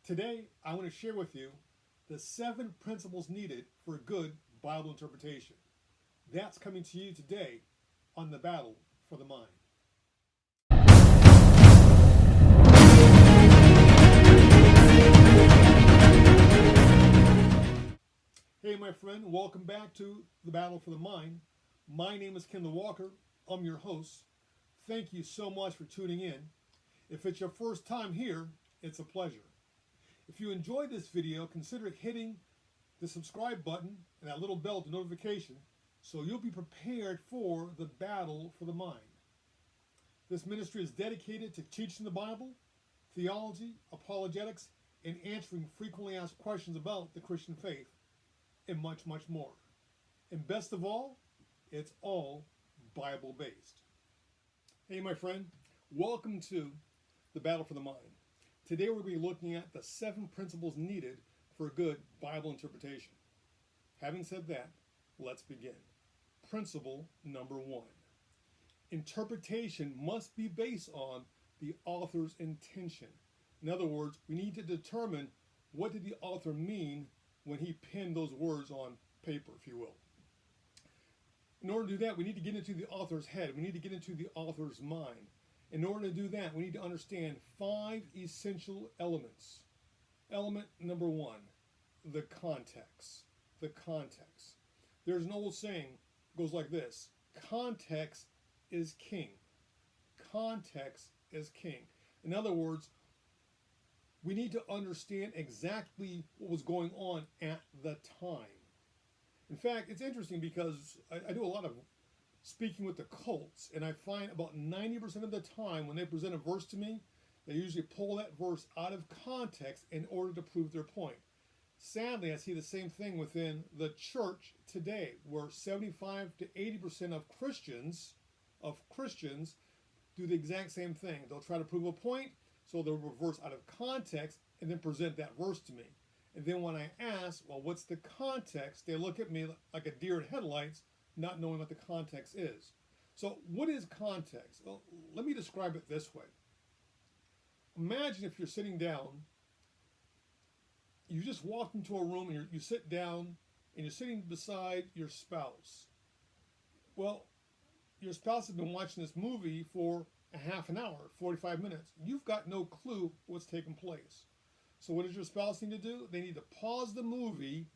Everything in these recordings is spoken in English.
Today, I want to share with you the 7 principles needed for a good Bible interpretation. That's coming to you today on the Battle for the Mind. Hey, my friend, welcome back to the Battle for the Mind. My name is Kendall Walker. I'm your host. Thank you so much for tuning in. If it's your first time here, it's a pleasure. If you enjoyed this video, consider hitting the subscribe button and that little bell to notification so you'll be prepared for the battle for the mind. This ministry is dedicated to teaching the Bible, theology, apologetics, and answering frequently asked questions about the Christian faith, and much, much more. And best of all, it's all Bible-based. Hey, my friend, welcome to the Battle for the Mind. Today we're going to be looking at the 7 principles needed for a good Bible interpretation. Having said that, let's begin. Principle number 1. Interpretation must be based on the author's intention. In other words, we need to determine what did the author mean when he penned those words on paper, if you will. In order to do that, we need to get into the author's head. We need to get into the author's mind. In order to do that, we need to understand 5 essential elements. Element number 1, the context. The context. There's an old saying, it goes like this: context is king. Context is king. In other words, we need to understand exactly what was going on at the time. In fact, it's interesting because I do a lot of speaking with the cults, and I find about 90% of the time when they present a verse to me, they usually pull that verse out of context in order to prove their point. Sadly, I see the same thing within the church today, where 75 to 80% of Christians do the exact same thing. They'll try to prove a point, so they'll reverse out of context and then present that verse to me. And then when I ask, well, what's the context? They look at me like a deer in headlights, not knowing what the context is. So what is context? Well, let me describe it this way. Imagine if you're sitting down, you just walked into a room and you sit down and you're sitting beside your spouse. Well, your spouse has been watching this movie for a half an hour, 45 minutes. You've got no clue what's taking place. So what does your spouse need to do? They need to pause the movie,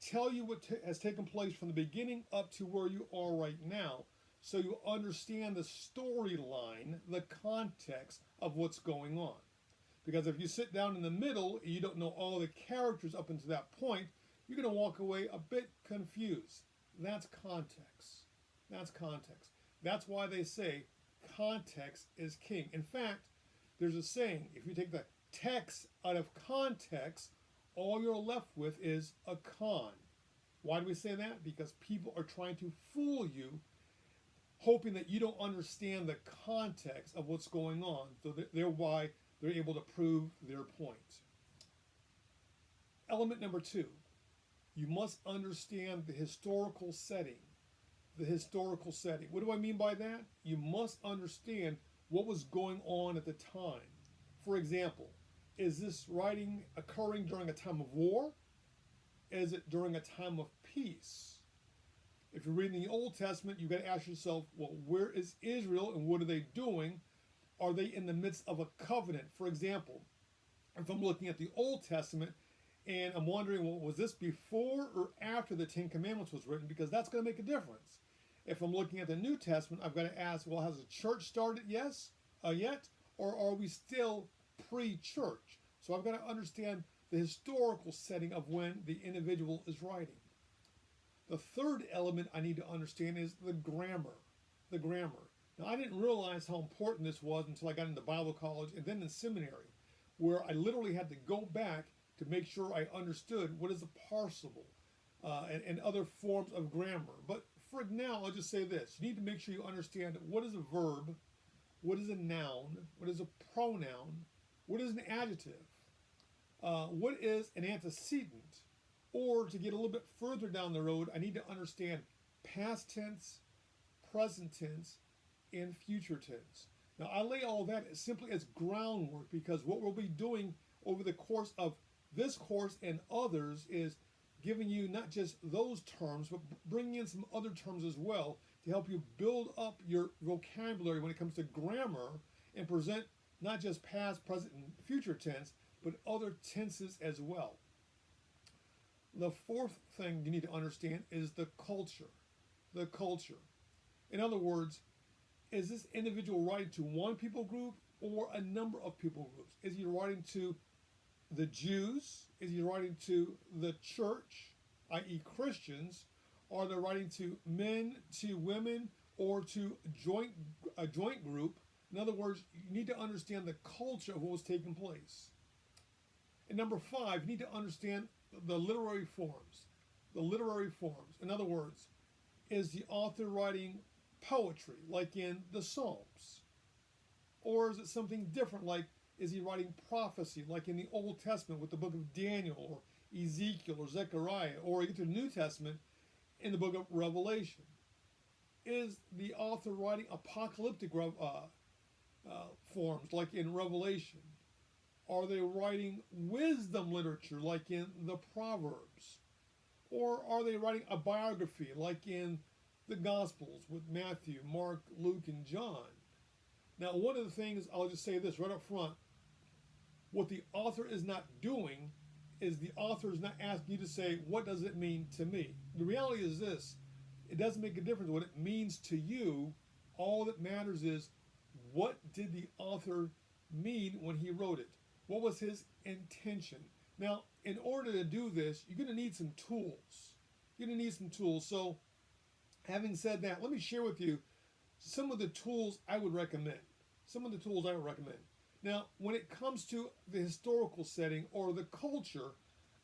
tell you what has taken place from the beginning up to where you are right now, so you understand the storyline, the context of what's going on. Because if you sit down in the middle and you don't know all the characters up until that point, you're going to walk away a bit confused. That's context. That's context. That's why they say context is king. In fact, there's a saying, if you take the text out of context, all you're left with is a con. Why do we say that? Because people are trying to fool you, hoping that you don't understand the context of what's going on, so thereby they're able to prove their point. Element number 2, you must understand the historical setting. The historical setting. What do I mean by that? You must understand what was going on at the time. For example, is this writing occurring during a time of war? Is it during a time of peace? If you're reading the Old Testament, you've got to ask yourself, well, where is Israel and what are they doing? Are they in the midst of a covenant? For example, if I'm looking at the Old Testament and I'm wondering, well, was this before or after the 10 Commandments was written? Because that's going to make a difference. If I'm looking at the New Testament, I've got to ask, well, has the church started yet? Or are we still pre-church? So I've got to understand the historical setting of when the individual is writing. The third element I need to understand is the grammar. The grammar. Now, I didn't realize how important this was until I got into Bible college and then in seminary, where I literally had to go back to make sure I understood what is a participle and other forms of grammar. But for now, I'll just say this. You need to make sure you understand what is a verb, what is a noun, what is a pronoun, what is an adjective, what is an antecedent, or to get a little bit further down the road, I need to understand past tense, present tense, and future tense. Now, I lay all that simply as groundwork because what we'll be doing over the course of this course and others is giving you not just those terms, but bringing in some other terms as well to help you build up your vocabulary when it comes to grammar and present not just past, present, and future tense, but other tenses as well. The fourth thing you need to understand is the culture. The culture. In other words, is this individual writing to one people group or a number of people groups? Is he writing to the Jews? Is he writing to the church, i.e. Christians? Are they writing to men, to women, or to a joint group? In other words, you need to understand the culture of what was taking place. And number 5, you need to understand the literary forms. The literary forms. In other words, is the author writing poetry, like in the Psalms? Or is it something different, like is he writing prophecy, like in the Old Testament with the book of Daniel, or Ezekiel, or Zechariah, or you get to the New Testament in the book of Revelation? Is the author writing apocalyptic forms, like in Revelation? Are they writing wisdom literature, like in the Proverbs? Or are they writing a biography, like in the Gospels with Matthew, Mark, Luke, and John? Now, one of the things, I'll just say this right up front, what the author is not doing is the author is not asking you to say, what does it mean to me? The reality is this: it doesn't make a difference what it means to you. All that matters is, what did the author mean when he wrote it? What was his intention? Now, in order to do this, you're going to need some tools. You're going to need some tools. So, having said that, let me share with you some of the tools I would recommend. Some of the tools I would recommend. Now, when it comes to the historical setting or the culture,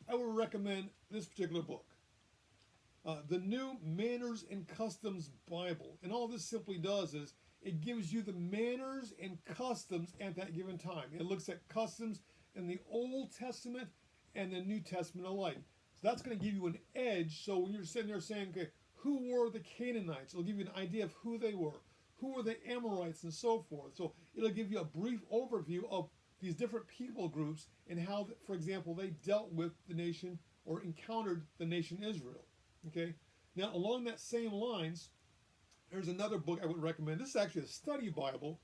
I would recommend this particular book. The New Manners and Customs Bible. And all this simply does is it gives you the manners and customs at that given time. It looks at customs in the Old Testament and the New Testament alike. So that's going to give you an edge. So when you're sitting there saying, okay, who were the Canaanites? It'll give you an idea of who they were. Who were the Amorites and so forth. So it'll give you a brief overview of these different people groups and how, for example, they dealt with the nation or encountered the nation Israel. Okay. Now, along that same lines, there's another book I would recommend. This is actually a study Bible.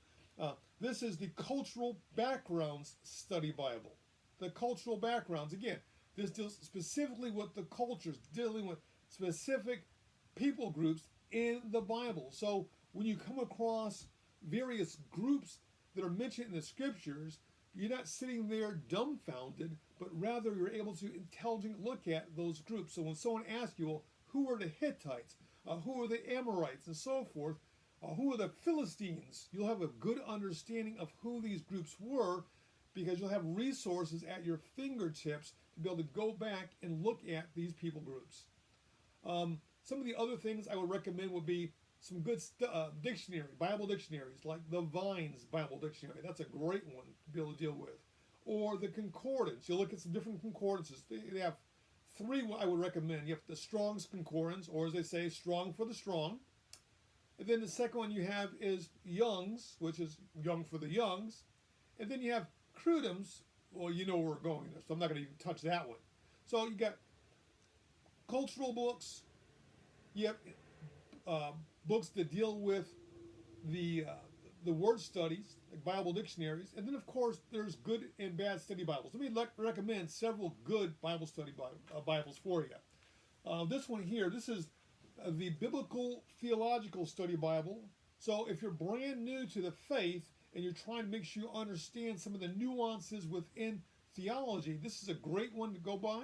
This is the Cultural Backgrounds Study Bible. The cultural backgrounds. Again, this deals specifically with the cultures, dealing with specific people groups in the Bible. So when you come across various groups that are mentioned in the scriptures, you're not sitting there dumbfounded, but rather you're able to intelligently look at those groups. So when someone asks you, well, who are the Hittites? Who are the Amorites? And so forth. Who are the Philistines? You'll have a good understanding of who these groups were, because you'll have resources at your fingertips to be able to go back and look at these people groups. Some of the other things I would recommend would be some good Bible dictionaries, like the Vines Bible Dictionary. That's a great one to be able to deal with. Or the Concordance. You'll look at some different concordances. They have 3 I would recommend. You have the Strong's Concordance, or as they say, Strong for the Strong. And then the second one you have is Young's, which is Young for the Youngs. And then you have Crudham's. Well, you know where we're going there, so I'm not going to even touch that one. So you got cultural books. You have books that deal with the word studies, like Bible dictionaries, and then of course there's good and bad study Bibles. Let me recommend several good Bible study Bibles for you. This one here, this is the Biblical Theological Study Bible. So if you're brand new to the faith and you're trying to make sure you understand some of the nuances within theology, this is a great one to go by.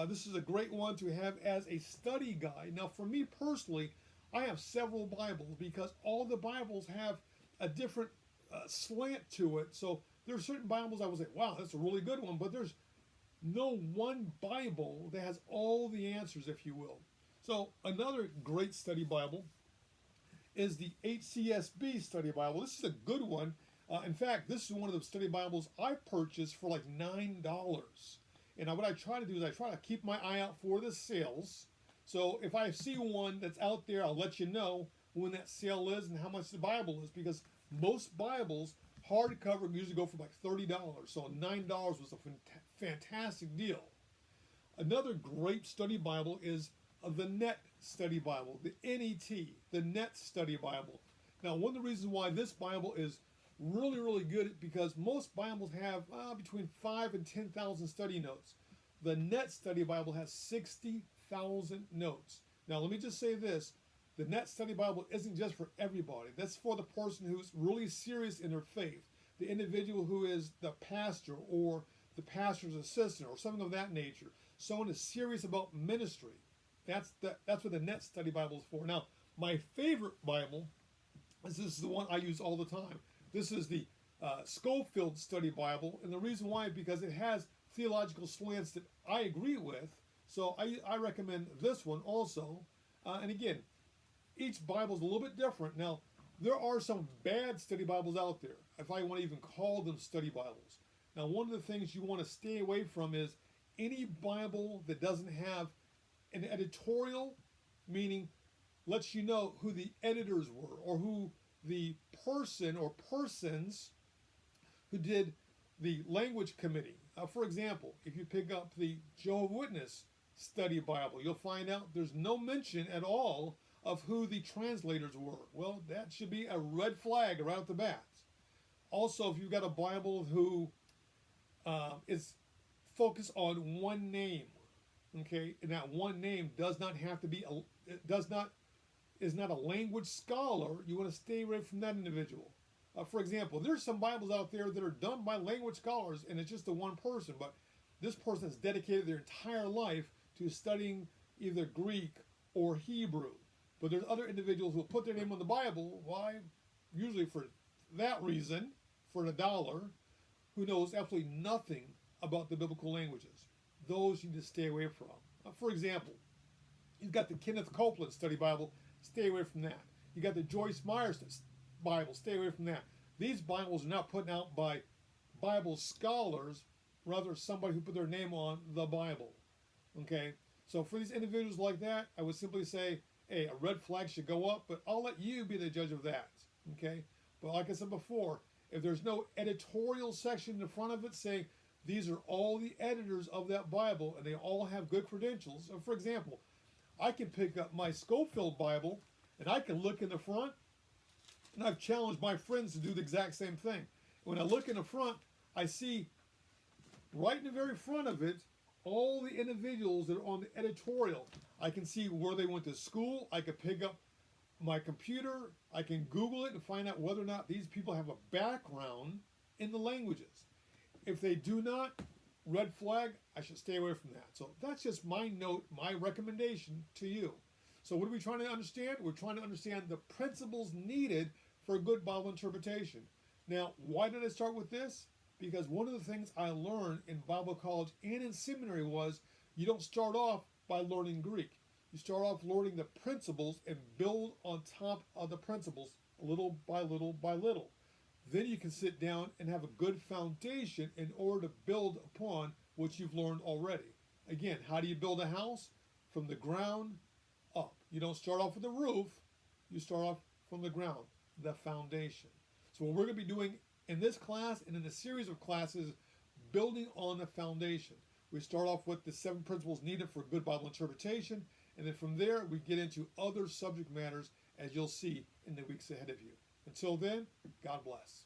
This is a great one to have as a study guide. Now, for me personally, I have several Bibles because all the Bibles have a different slant to it. So there are certain Bibles I would say, wow, that's a really good one, but there's no one Bible that has all the answers, if you will. So another great study Bible is the HCSB Study Bible. This is a good one. In fact, this is one of the study Bibles I purchased for like $9. And what I try to do is I try to keep my eye out for the sales. So if I see one that's out there, I'll let you know when that sale is and how much the Bible is, because most Bibles hardcover usually go for like $30, so $9 was a fantastic deal. Another great study Bible is the Net Study Bible, the NET, the Net Study Bible. Now, one of the reasons why this Bible is really, really good because most Bibles have between 5 and 10,000 study notes. The Net Study Bible has 60,000 notes. Now, let me just say this. The Net Study Bible isn't just for everybody. That's for the person who's really serious in their faith, the individual who is the pastor or the pastor's assistant or something of that nature. Someone is serious about ministry. That's what the Net Study Bible is for. Now, my favorite Bible, this is the one I use all the time. This is the Schofield Study Bible, and the reason why is because it has theological slants that I agree with. So I recommend this one also. And again, each Bible is a little bit different. Now, there are some bad study Bibles out there, if I want to even call them study Bibles. Now, one of the things you want to stay away from is any Bible that doesn't have an editorial, meaning lets you know who the editors were or who the person or persons who did the language committee. For example, if you pick up the Jehovah's Witness Study Bible, you'll find out there's no mention at all of who the translators were. Well, that should be a red flag right off the bat. Also, if you've got a Bible who is focused on one name, okay, and that one name does not have to be is not a language scholar, you want to stay away from that individual. For example, there's some Bibles out there that are done by language scholars, and it's just the one person, but this person has dedicated their entire life to studying either Greek or Hebrew. But there's other individuals who will put their name on the Bible, why? Usually for that reason, for $1, who knows absolutely nothing about the biblical languages. Those you need to stay away from. For example, you've got the Kenneth Copeland Study Bible, stay away from that. You got the Joyce Meyer Bible, stay away from that. These Bibles are not put out by Bible scholars, rather somebody who put their name on the Bible. Okay? So for these individuals like that, I would simply say, hey, a red flag should go up, but I'll let you be the judge of that. Okay? But like I said before, if there's no editorial section in front of it saying these are all the editors of that Bible and they all have good credentials. So for example, I can pick up my Schofield Bible and I can look in the front, and I've challenged my friends to do the exact same thing. When I look in the front, I see right in the very front of it all the individuals that are on the editorial. I can see where they went to school. I can pick up my computer. I can Google it and find out whether or not these people have a background in the languages. If they do not, red flag, I should stay away from that. So that's just my note, my recommendation to you. So what are we trying to understand? We're trying to understand the principles needed for a good Bible interpretation. Now, why did I start with this? Because one of the things I learned in Bible college and in seminary was you don't start off by learning Greek. You start off learning the principles and build on top of the principles little by little by little. Then you can sit down and have a good foundation in order to build upon what you've learned already. Again, how do you build a house? From the ground up. You don't start off with the roof. You start off from the ground, the foundation. So what we're going to be doing in this class and in a series of classes, building on the foundation. We start off with the 7 principles needed for good Bible interpretation, and then from there we get into other subject matters as you'll see in the weeks ahead of you. Until then, God bless.